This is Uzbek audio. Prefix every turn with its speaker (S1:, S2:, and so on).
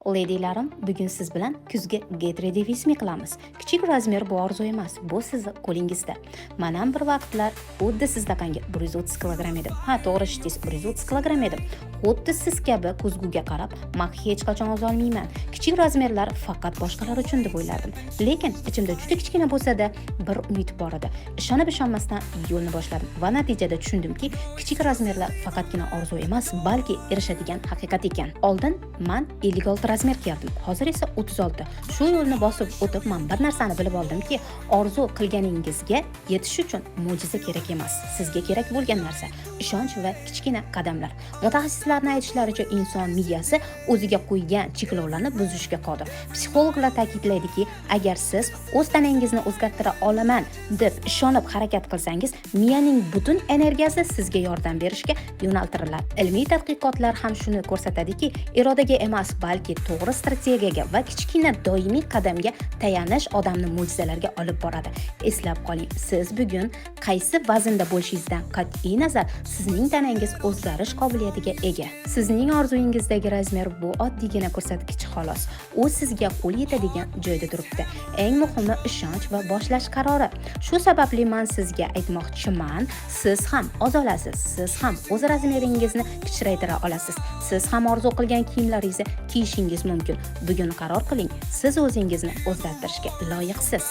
S1: Ledilarim, bugun siz bilan kuzgi get ready with me qilamiz. Kichik razmer bu orzu emas, bu sizni qo'lingizda. Men ham bir vaqtlar xuddi sizdaqangi 130 kilogramm edim. Ha, to'g'ri eshitdingiz, 130 kilogramm edim. Xuddi siz kabi ko'zguga qarab, men hech qachon o'zolmayman. Kichik razmerlar faqat boshqalar uchun deb o'ylardim. Lekin ichimda juda kichkina bo'lsa-da, bir umid bor edi. Ishonib ishonmasdan yo'lni boshladim va natijada tushundimki, kichik razmerlar faqatgina orzu emas, balki erishadigan haqiqat ekan. Oldin men 56 razmer kiyardim. Hozir esa 36. Shu yo'lni bosib o'tib, men bir narsani bilib oldimki, orzu qilganingizga yetish uchun mo'jiza kerak emas. Sizga kerak bo'lgan narsa ishonch va kichkina qadamlar. Mutaxassislarning aytishlaricha, inson miyasi o'ziga qo'ygan cheklovlarni buzishga qodir. Psixologlar ta'kidlaydiki, agar siz o'z tanangizni o'zgartira olaman deb ishonib harakat qilsangiz, miyaning butun energiyasi sizga yordam berishga yo'naltiriladi. Ilmiy tadqiqotlar ham shuni ko'rsatadiki, irodaga emas, balki to'g'ri strategiyaga va kichkina doimiy qadamga tayanish odamni mo'jizalarga olib boradi. Eslab qoling, siz bugun qaysi vaznda bo'lishingizdan qat'iy nazar sizning tanangiz o'zgarish qobiliyatiga ega. Sizning orzuyingizdagi razmer bu oddiygina ko'rsatkich xolos. U sizga qo'l yetadigan joyda turibdi. Eng muhimi ishonch va boshlash qarori. Shu sababli men sizga aytmoqchiman, siz ham oz olasiz, siz ham o'z razmeringizni kichraytira olasiz. Siz ham orzu qilgan kiyimlaringizni kiyishingiz mumkin. Bugun qaror qiling, siz o'zingizni o'zgartirishga loyiqsiz.